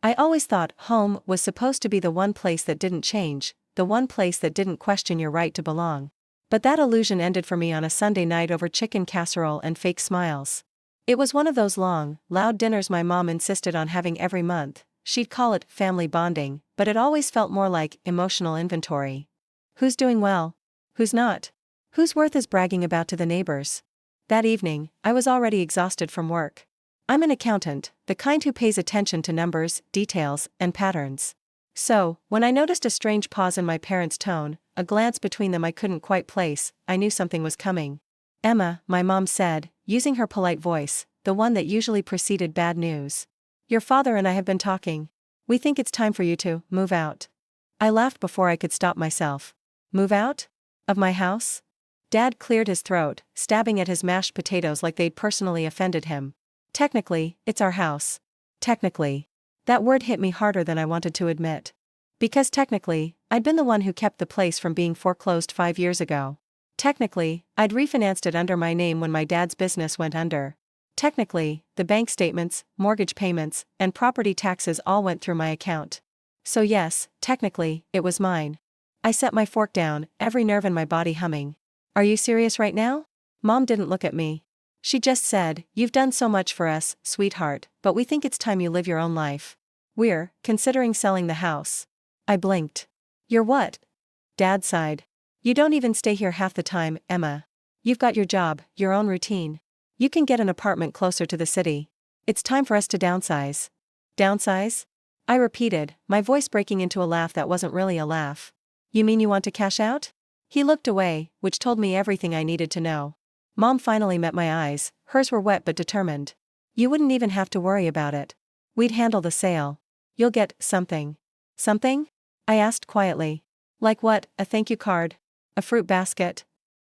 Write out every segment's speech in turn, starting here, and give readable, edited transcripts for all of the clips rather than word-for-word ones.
I always thought home was supposed to be the one place that didn't change, the one place that didn't question your right to belong. But that illusion ended for me on a Sunday night over chicken casserole and fake smiles. It was one of those long, loud dinners my mom insisted on having every month. She'd call it family bonding, but it always felt more like emotional inventory. Who's doing well? Who's not? Whose worth is bragging about to the neighbors? That evening, I was already exhausted from work. I'm an accountant, the kind who pays attention to numbers, details, and patterns. So, when I noticed a strange pause in my parents' tone, a glance between them I couldn't quite place, I knew something was coming. "Emma," my mom said, using her polite voice, the one that usually preceded bad news. "Your father and I have been talking. We think it's time for you to move out." I laughed before I could stop myself. Move out? Of my house? Dad cleared his throat, stabbing at his mashed potatoes like they'd personally offended him. "Technically, it's our house. Technically." That word hit me harder than I wanted to admit. Because technically, I'd been the one who kept the place from being foreclosed 5 years ago. Technically, I'd refinanced it under my name when my dad's business went under. Technically, the bank statements, mortgage payments, and property taxes all went through my account. So yes, technically, it was mine. I set my fork down, every nerve in my body humming. "Are you serious right now?" Mom didn't look at me. She just said, "You've done so much for us, sweetheart, but we think it's time you live your own life. We're considering selling the house." I blinked. "You're what?" Dad sighed. "You don't even stay here half the time, Emma. You've got your job, your own routine. You can get an apartment closer to the city. It's time for us to downsize." "Downsize?" I repeated, my voice breaking into a laugh that wasn't really a laugh. "You mean you want to cash out?" He looked away, which told me everything I needed to know. Mom finally met my eyes, hers were wet but determined. "You wouldn't even have to worry about it. We'd handle the sale. You'll get something." "Something?" I asked quietly. "Like what, a thank you card? A fruit basket?"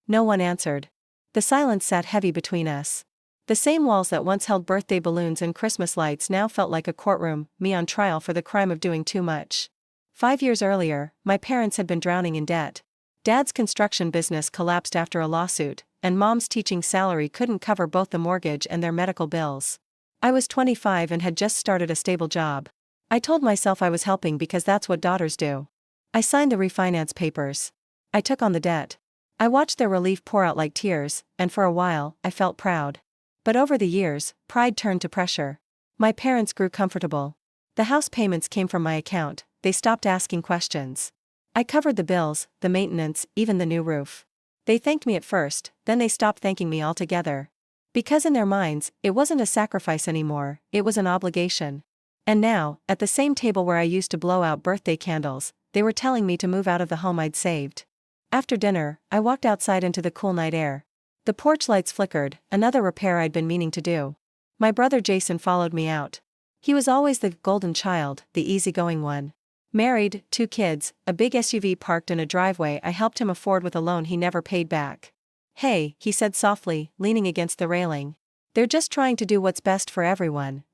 No one answered. The silence sat heavy between us. The same walls that once held birthday balloons and Christmas lights now felt like a courtroom, me on trial for the crime of doing too much. 5 years earlier, my parents had been drowning in debt. Dad's construction business collapsed after a lawsuit, and Mom's teaching salary couldn't cover both the mortgage and their medical bills. I was 25 and had just started a stable job. I told myself I was helping because that's what daughters do. I signed the refinance papers. I took on the debt. I watched their relief pour out like tears, and for a while, I felt proud. But over the years, pride turned to pressure. My parents grew comfortable. The house payments came from my account, they stopped asking questions. I covered the bills, the maintenance, even the new roof. They thanked me at first, then they stopped thanking me altogether. Because in their minds, it wasn't a sacrifice anymore, it was an obligation. And now, at the same table where I used to blow out birthday candles, they were telling me to move out of the home I'd saved. After dinner, I walked outside into the cool night air. The porch lights flickered, another repair I'd been meaning to do. My brother Jason followed me out. He was always the golden child, the easygoing one. Married, 2 kids, a big SUV parked in a driveway I helped him afford with a loan he never paid back. "Hey," he said softly, leaning against the railing. "They're just trying to do what's best for everyone."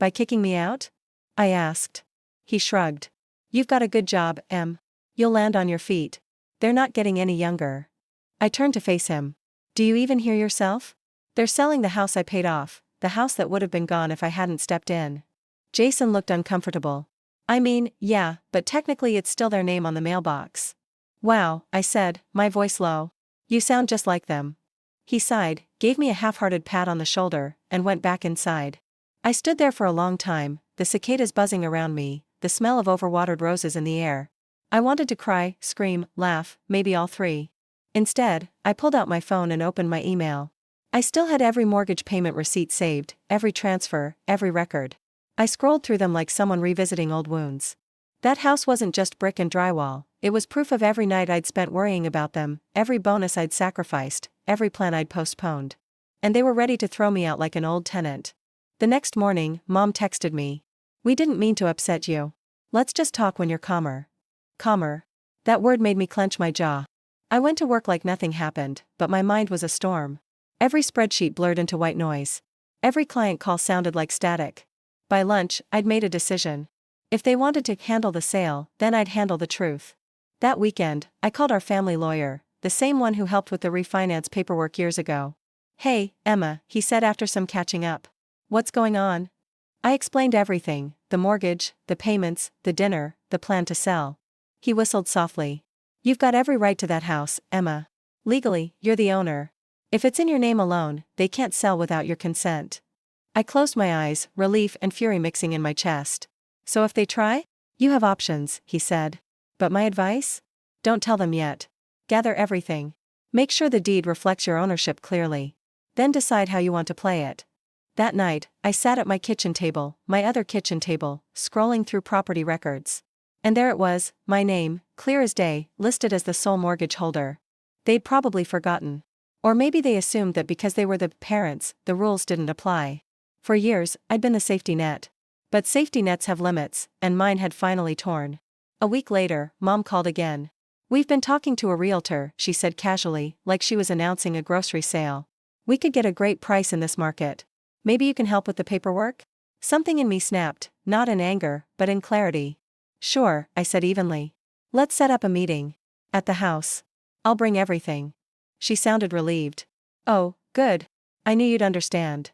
"By kicking me out?" I asked. He shrugged. "You've got a good job, Em. You'll land on your feet. They're not getting any younger." I turned to face him. "Do you even hear yourself? They're selling the house I paid off, the house that would have been gone if I hadn't stepped in." Jason looked uncomfortable. "I mean, yeah, but technically it's still their name on the mailbox." "Wow," I said, my voice low. "You sound just like them." He sighed, gave me a half-hearted pat on the shoulder, and went back inside. I stood there for a long time, the cicadas buzzing around me, the smell of overwatered roses in the air. I wanted to cry, scream, laugh, maybe all three. Instead, I pulled out my phone and opened my email. I still had every mortgage payment receipt saved, every transfer, every record. I scrolled through them like someone revisiting old wounds. That house wasn't just brick and drywall, it was proof of every night I'd spent worrying about them, every bonus I'd sacrificed, every plan I'd postponed. And they were ready to throw me out like an old tenant. The next morning, Mom texted me. "We didn't mean to upset you. Let's just talk when you're calmer." Calmer. That word made me clench my jaw. I went to work like nothing happened, but my mind was a storm. Every spreadsheet blurred into white noise. Every client call sounded like static. By lunch, I'd made a decision. If they wanted to handle the sale, then I'd handle the truth. That weekend, I called our family lawyer, the same one who helped with the refinance paperwork years ago. "Hey, Emma," he said after some catching up. "What's going on?" I explained everything: the mortgage, the payments, the dinner, the plan to sell. He whistled softly. You've got every right to that house, Emma. Legally, you're the owner. If it's in your name alone, they can't sell without your consent. I closed my eyes, relief and fury mixing in my chest. So if they try? You have options, he said. But my advice? Don't tell them yet. Gather everything. Make sure the deed reflects your ownership clearly. Then decide how you want to play it. That night, I sat at my kitchen table, my other kitchen table, scrolling through property records. And there it was, my name, clear as day, listed as the sole mortgage holder. They'd probably forgotten. Or maybe they assumed that because they were the parents, the rules didn't apply. For years, I'd been the safety net. But safety nets have limits, and mine had finally torn. A week later, Mom called again. We've been talking to a realtor, she said casually, like she was announcing a grocery sale. We could get a great price in this market. Maybe you can help with the paperwork? Something in me snapped, not in anger, but in clarity. Sure, I said evenly. Let's set up a meeting. At the house. I'll bring everything. She sounded relieved. Oh, good. I knew you'd understand.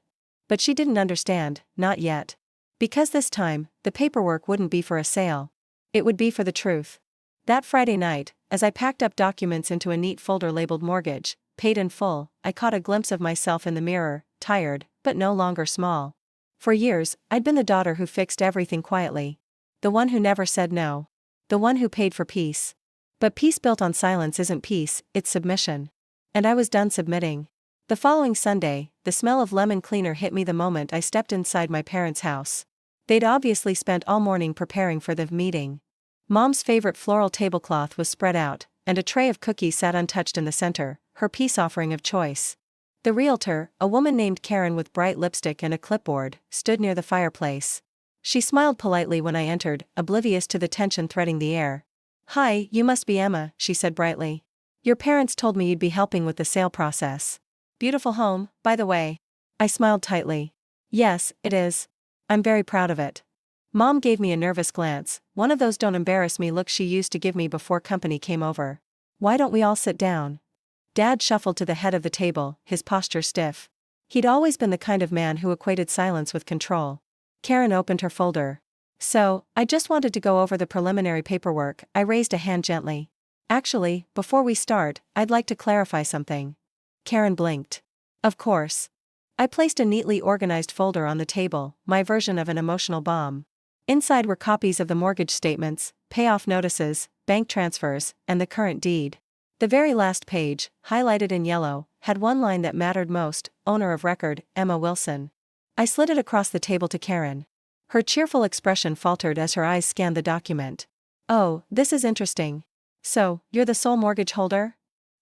But she didn't understand, not yet. Because this time, the paperwork wouldn't be for a sale. It would be for the truth. That Friday night, as I packed up documents into a neat folder labeled mortgage, paid in full, I caught a glimpse of myself in the mirror, tired, but no longer small. For years, I'd been the daughter who fixed everything quietly. The one who never said no. The one who paid for peace. But peace built on silence isn't peace, it's submission. And I was done submitting. The following Sunday, the smell of lemon cleaner hit me the moment I stepped inside my parents' house. They'd obviously spent all morning preparing for the meeting. Mom's favorite floral tablecloth was spread out, and a tray of cookies sat untouched in the center, her peace offering of choice. The realtor, a woman named Karen with bright lipstick and a clipboard, stood near the fireplace. She smiled politely when I entered, oblivious to the tension threading the air. Hi, you must be Emma, she said brightly. Your parents told me you'd be helping with the sale process. Beautiful home, by the way. I smiled tightly. Yes, it is. I'm very proud of it. Mom gave me a nervous glance, one of those don't embarrass me looks she used to give me before company came over. Why don't we all sit down? Dad shuffled to the head of the table, his posture stiff. He'd always been the kind of man who equated silence with control. Karen opened her folder. So, I just wanted to go over the preliminary paperwork, I raised a hand gently. Actually, before we start, I'd like to clarify something. Karen blinked. Of course. I placed a neatly organized folder on the table, my version of an emotional bomb. Inside were copies of the mortgage statements, payoff notices, bank transfers, and the current deed. The very last page, highlighted in yellow, had one line that mattered most: owner of record, Emma Wilson. I slid it across the table to Karen. Her cheerful expression faltered as her eyes scanned the document. Oh, this is interesting. So, you're the sole mortgage holder?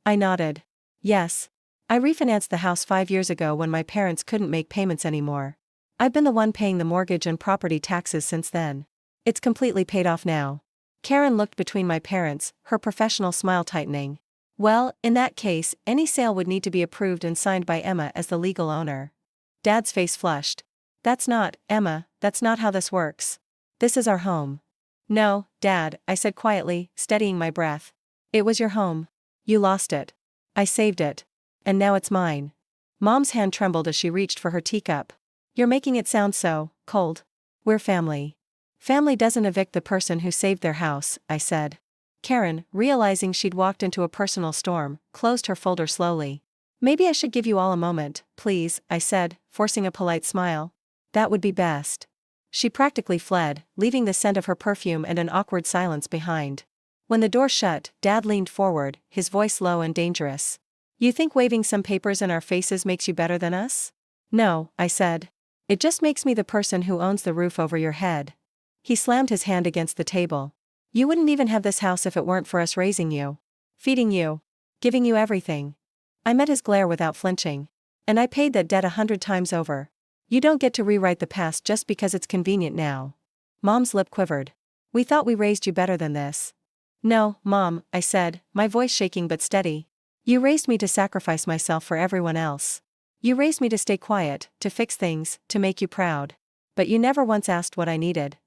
I nodded. Yes. I refinanced the house 5 years ago when my parents couldn't make payments anymore. I've been the one paying the mortgage and property taxes since then. It's completely paid off now. Karen looked between my parents, her professional smile tightening. Well, in that case, any sale would need to be approved and signed by Emma as the legal owner. Dad's face flushed. That's not, Emma, that's not how this works. This is our home. No, Dad, I said quietly, steadying my breath. It was your home. You lost it. I saved it. And now it's mine. Mom's hand trembled as she reached for her teacup. You're making it sound so cold. We're family. Family doesn't evict the person who saved their house, I said. Karen, realizing she'd walked into a personal storm, closed her folder slowly. Maybe I should give you all a moment, please, I said, forcing a polite smile. That would be best. She practically fled, leaving the scent of her perfume and an awkward silence behind. When the door shut, Dad leaned forward, his voice low and dangerous. You think waving some papers in our faces makes you better than us? No, I said. It just makes me the person who owns the roof over your head. He slammed his hand against the table. You wouldn't even have this house if it weren't for us raising you. Feeding you. Giving you everything. I met his glare without flinching. And I paid that debt 100 times over. You don't get to rewrite the past just because it's convenient now. Mom's lip quivered. We thought we raised you better than this. No, Mom, I said, my voice shaking but steady. You raised me to sacrifice myself for everyone else. You raised me to stay quiet, to fix things, to make you proud. But you never once asked what I needed.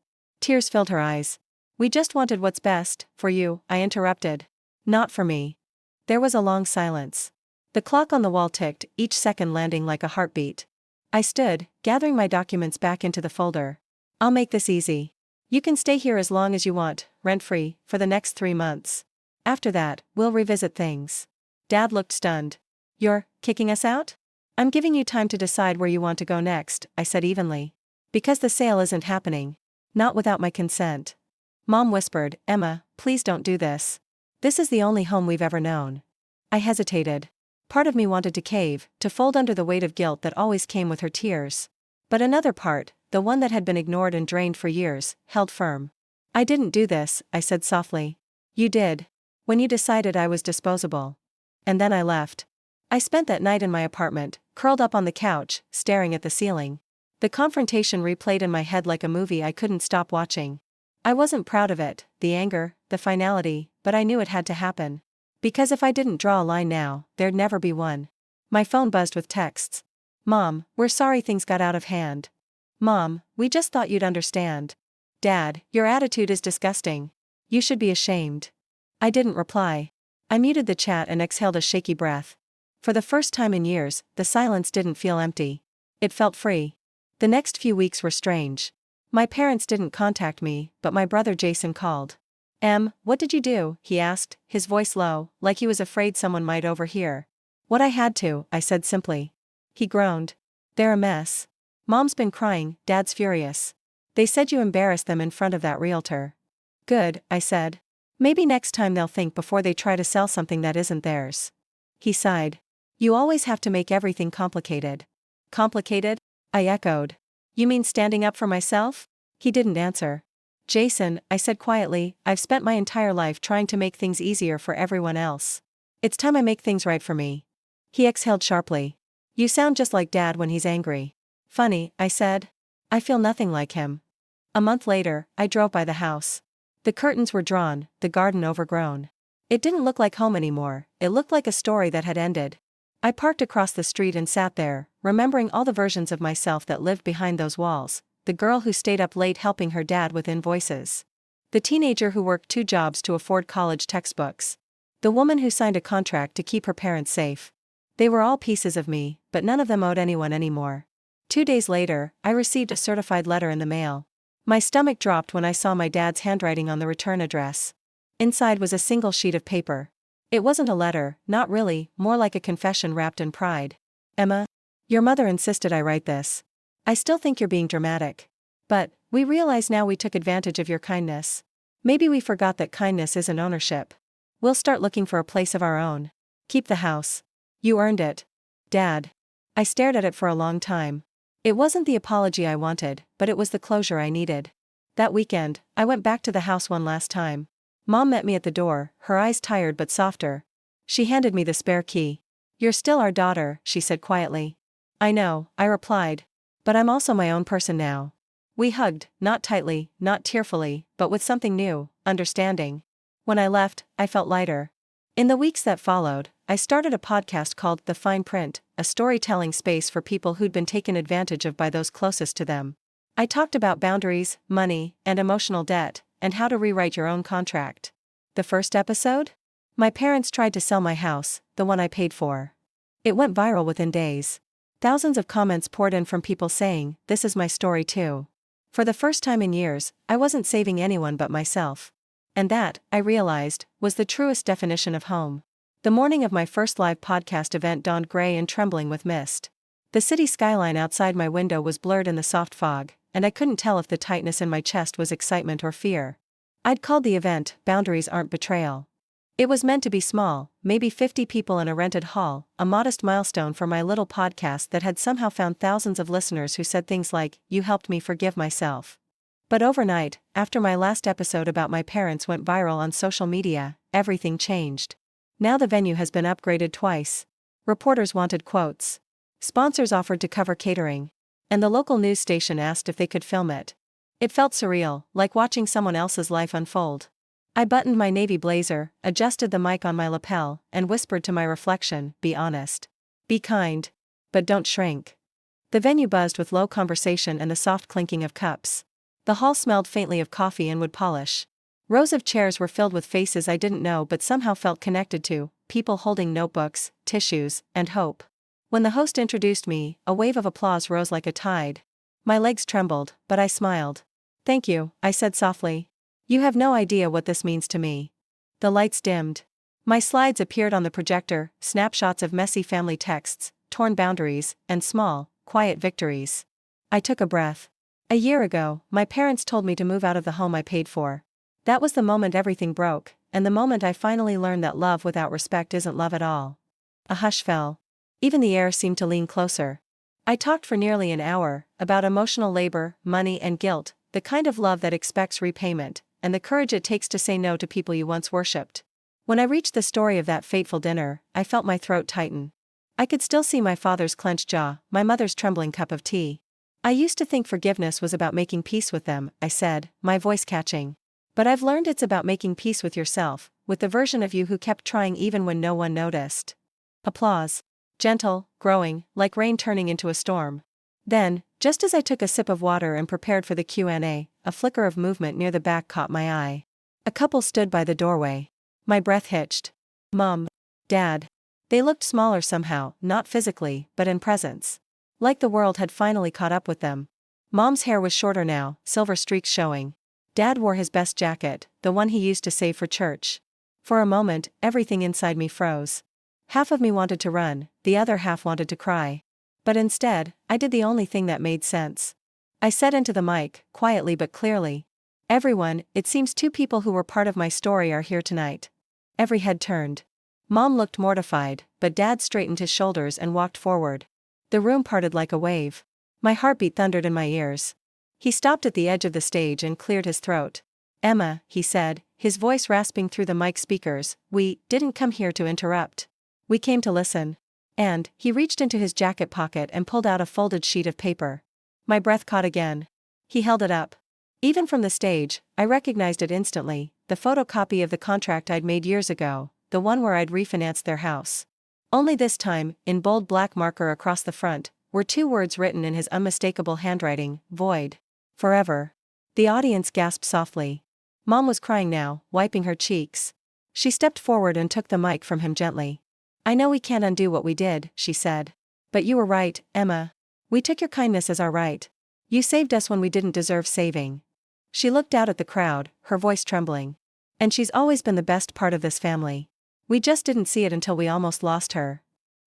Tears filled her eyes. We just wanted what's best, for you, I interrupted. Not for me. There was a long silence. The clock on the wall ticked, each second landing like a heartbeat. I stood, gathering my documents back into the folder. I'll make this easy. You can stay here as long as you want, rent-free, for the next 3 months. After that, we'll revisit things. Dad looked stunned. You're kicking us out? I'm giving you time to decide where you want to go next, I said evenly. Because the sale isn't happening. Not without my consent. Mom whispered, Emma, please don't do this. This is the only home we've ever known. I hesitated. Part of me wanted to cave, to fold under the weight of guilt that always came with her tears. But another part, the one that had been ignored and drained for years, held firm. I didn't do this, I said softly. You did. When you decided I was disposable. And then I left. I spent that night in my apartment, curled up on the couch, staring at the ceiling. The confrontation replayed in my head like a movie I couldn't stop watching. I wasn't proud of it, the anger, the finality, but I knew it had to happen. Because if I didn't draw a line now, there'd never be one. My phone buzzed with texts. Mom, we're sorry things got out of hand. Mom, we just thought you'd understand. Dad, your attitude is disgusting. You should be ashamed. I didn't reply. I muted the chat and exhaled a shaky breath. For the first time in years, the silence didn't feel empty. It felt free. The next few weeks were strange. My parents didn't contact me, but my brother Jason called. What did you do? He asked, his voice low, like he was afraid someone might overhear. What I had to, I said simply. He groaned. They're a mess. Mom's been crying, Dad's furious. They said you embarrassed them in front of that realtor. Good, I said. Maybe next time they'll think before they try to sell something that isn't theirs. He sighed. You always have to make everything complicated. Complicated? I echoed. You mean standing up for myself? He didn't answer. Jason, I said quietly, I've spent my entire life trying to make things easier for everyone else. It's time I make things right for me. He exhaled sharply. You sound just like Dad when he's angry. Funny, I said. I feel nothing like him. A month later, I drove by the house. The curtains were drawn, the garden overgrown. It didn't look like home anymore, it looked like a story that had ended. I parked across the street and sat there, remembering all the versions of myself that lived behind those walls. The girl who stayed up late helping her dad with invoices. The teenager who worked 2 jobs to afford college textbooks. The woman who signed a contract to keep her parents safe. They were all pieces of me, but none of them owed anyone anymore. 2 days later, I received a certified letter in the mail. My stomach dropped when I saw my dad's handwriting on the return address. Inside was a single sheet of paper. It wasn't a letter, not really, more like a confession wrapped in pride. Emma, your mother insisted I write this. I still think you're being dramatic. But, we realize now we took advantage of your kindness. Maybe we forgot that kindness isn't ownership. We'll start looking for a place of our own. Keep the house. You earned it. Dad. I stared at it for a long time. It wasn't the apology I wanted, but it was the closure I needed. That weekend, I went back to the house one last time. Mom met me at the door, her eyes tired but softer. She handed me the spare key. You're still our daughter, she said quietly. I know, I replied. But I'm also my own person now. We hugged, not tightly, not tearfully, but with something new, understanding. When I left, I felt lighter. In the weeks that followed, I started a podcast called The Fine Print, a storytelling space for people who'd been taken advantage of by those closest to them. I talked about boundaries, money, and emotional debt, and how to rewrite your own contract. The first episode? My parents tried to sell my house, the one I paid for. It went viral within days. Thousands of comments poured in from people saying, this is my story too. For the first time in years, I wasn't saving anyone but myself. And that, I realized, was the truest definition of home. The morning of my first live podcast event dawned gray and trembling with mist. The city skyline outside my window was blurred in the soft fog, and I couldn't tell if the tightness in my chest was excitement or fear. I'd called the event, Boundaries Aren't Betrayal. It was meant to be small, maybe 50 people in a rented hall, a modest milestone for my little podcast that had somehow found thousands of listeners who said things like, you helped me forgive myself. But overnight, after my last episode about my parents went viral on social media, everything changed. Now the venue has been upgraded twice. Reporters wanted quotes. Sponsors offered to cover catering. And the local news station asked if they could film it. It felt surreal, like watching someone else's life unfold. I buttoned my navy blazer, adjusted the mic on my lapel, and whispered to my reflection, be honest. Be kind. But don't shrink. The venue buzzed with low conversation and the soft clinking of cups. The hall smelled faintly of coffee and wood polish. Rows of chairs were filled with faces I didn't know but somehow felt connected to, people holding notebooks, tissues, and hope. When the host introduced me, a wave of applause rose like a tide. My legs trembled, but I smiled. "Thank you," I said softly. "You have no idea what this means to me." The lights dimmed. My slides appeared on the projector, snapshots of messy family texts, torn boundaries, and small, quiet victories. I took a breath. A year ago, my parents told me to move out of the home I paid for. That was the moment everything broke, and the moment I finally learned that love without respect isn't love at all. A hush fell. Even the air seemed to lean closer. I talked for nearly an hour, about emotional labor, money and guilt, the kind of love that expects repayment, and the courage it takes to say no to people you once worshipped. When I reached the story of that fateful dinner, I felt my throat tighten. I could still see my father's clenched jaw, my mother's trembling cup of tea. "I used to think forgiveness was about making peace with them," I said, my voice catching. "But I've learned it's about making peace with yourself, with the version of you who kept trying even when no one noticed." Applause. Gentle, growing, like rain turning into a storm. Then, just as I took a sip of water and prepared for the Q&A, a flicker of movement near the back caught my eye. A couple stood by the doorway. My breath hitched. Mom. Dad. They looked smaller somehow, not physically, but in presence. Like the world had finally caught up with them. Mom's hair was shorter now, silver streaks showing. Dad wore his best jacket, the one he used to save for church. For a moment, everything inside me froze. Half of me wanted to run, the other half wanted to cry. But instead, I did the only thing that made sense. I said into the mic, quietly but clearly. "Everyone, it seems 2 people who were part of my story are here tonight." Every head turned. Mom looked mortified, but Dad straightened his shoulders and walked forward. The room parted like a wave. My heartbeat thundered in my ears. He stopped at the edge of the stage and cleared his throat. "Emma," he said, his voice rasping through the mic speakers, "we didn't come here to interrupt. We came to listen." And he reached into his jacket pocket and pulled out a folded sheet of paper. My breath caught again. He held it up. Even from the stage, I recognized it instantly, the photocopy of the contract I'd made years ago, the one where I'd refinanced their house. Only this time, in bold black marker across the front, were 2 words written in his unmistakable handwriting: void. Forever. The audience gasped softly. Mom was crying now, wiping her cheeks. She stepped forward and took the mic from him gently. "I know we can't undo what we did," she said. "But you were right, Emma. We took your kindness as our right. You saved us when we didn't deserve saving." She looked out at the crowd, her voice trembling. "And she's always been the best part of this family. We just didn't see it until we almost lost her."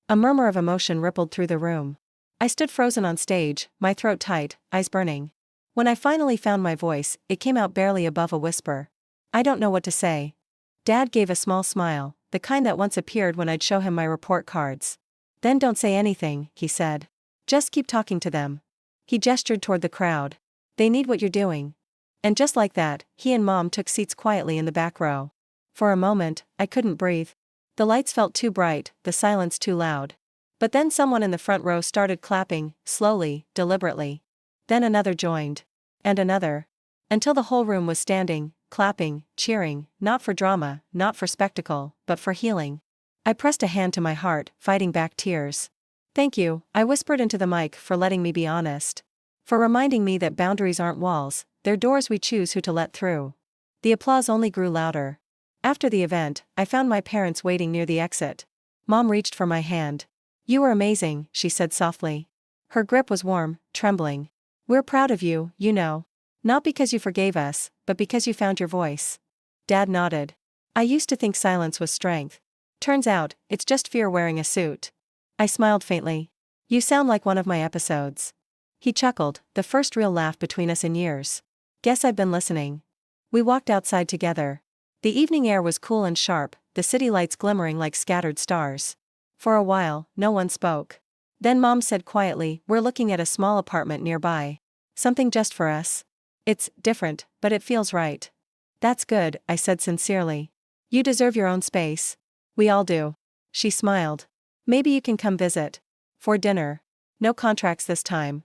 A murmur of emotion rippled through the room. I stood frozen on stage, my throat tight, eyes burning. When I finally found my voice, it came out barely above a whisper. "I don't know what to say." Dad gave a small smile, the kind that once appeared when I'd show him my report cards. "Then don't say anything," he said. "Just keep talking to them." He gestured toward the crowd. "They need what you're doing." And just like that, he and Mom took seats quietly in the back row. For a moment, I couldn't breathe. The lights felt too bright, the silence too loud. But then someone in the front row started clapping, slowly, deliberately. Then another joined. And another. Until the whole room was standing, clapping, cheering, not for drama, not for spectacle, but for healing. I pressed a hand to my heart, fighting back tears. "Thank you," I whispered into the mic, "for letting me be honest. For reminding me that boundaries aren't walls, they're doors we choose who to let through." The applause only grew louder. After the event, I found my parents waiting near the exit. Mom reached for my hand. "You were amazing," she said softly. Her grip was warm, trembling. "We're proud of you, you know. Not because you forgave us, but because you found your voice." Dad nodded. "I used to think silence was strength. Turns out, it's just fear wearing a suit." I smiled faintly. "You sound like one of my episodes." He chuckled, the first real laugh between us in years. "Guess I've been listening." We walked outside together. The evening air was cool and sharp, the city lights glimmering like scattered stars. For a while, no one spoke. Then Mom said quietly, "We're looking at a small apartment nearby. Something just for us. It's different, but it feels right." "That's good," I said sincerely. "You deserve your own space." "We all do." She smiled. "Maybe you can come visit. For dinner. No contracts this time."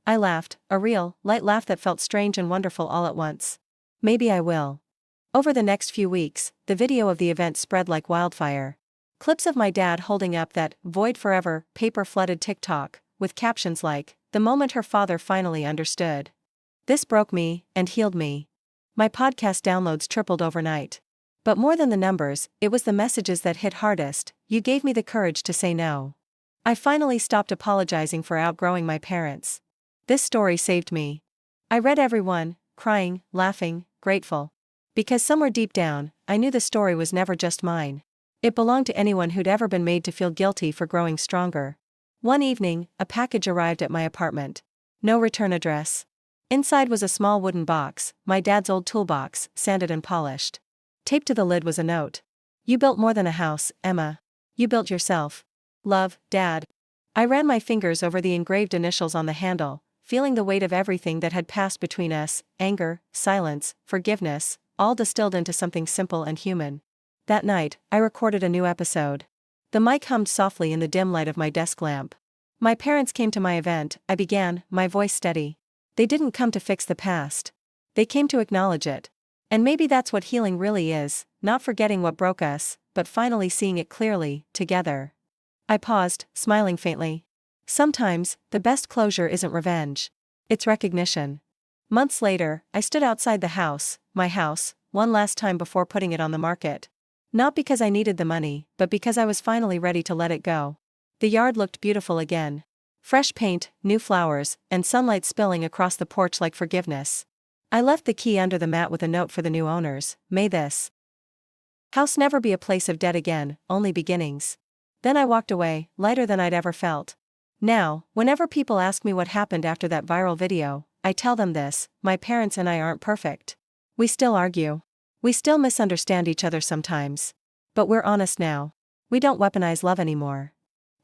I laughed, a real, light laugh that felt strange and wonderful all at once. "Maybe I will." Over the next few weeks, the video of the event spread like wildfire. Clips of my dad holding up that "void forever" paper-flooded TikTok, with captions like, "The moment her father finally understood." This broke me, and healed me. My podcast downloads tripled overnight. But more than the numbers, it was the messages that hit hardest. "You gave me the courage to say no. I finally stopped apologizing for outgrowing my parents. This story saved me. I read everyone, crying, laughing, grateful. Because somewhere deep down, I knew the story was never just mine. It belonged to anyone who'd ever been made to feel guilty for growing stronger. One evening, a package arrived at my apartment. No return address. Inside was a small wooden box, my dad's old toolbox, sanded and polished. Taped to the lid was a note. "You built more than a house, Emma. You built yourself. Love, Dad." I ran my fingers over the engraved initials on the handle, feeling the weight of everything that had passed between us: anger, silence, forgiveness, all distilled into something simple and human. That night, I recorded a new episode. The mic hummed softly in the dim light of my desk lamp. "My parents came to my event," I began, my voice steady. "They didn't come to fix the past. They came to acknowledge it. And maybe that's what healing really is, not forgetting what broke us, but finally seeing it clearly, together." I paused, smiling faintly. Sometimes, the best closure isn't revenge. It's recognition. Months later, I stood outside the house, my house, one last time before putting it on the market. Not because I needed the money, but because I was finally ready to let it go. The yard looked beautiful again. Fresh paint, new flowers, and sunlight spilling across the porch like forgiveness. I left the key under the mat with a note for the new owners: "May this house never be a place of debt again, only beginnings." Then I walked away, lighter than I'd ever felt. Now, whenever people ask me what happened after that viral video, I tell them this: my parents and I aren't perfect. We still argue. We still misunderstand each other sometimes. But we're honest now. We don't weaponize love anymore.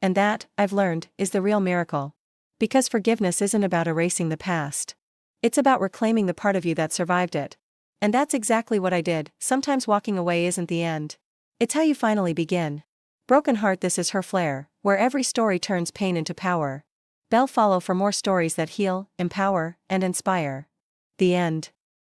And that, I've learned, is the real miracle. Because forgiveness isn't about erasing the past. It's about reclaiming the part of you that survived it. And that's exactly what I did. Sometimes walking away isn't the end. It's how you finally begin. Broken Heart. This is HerFlare, where every story turns pain into power. Follow for more stories that heal, empower, and inspire. The end.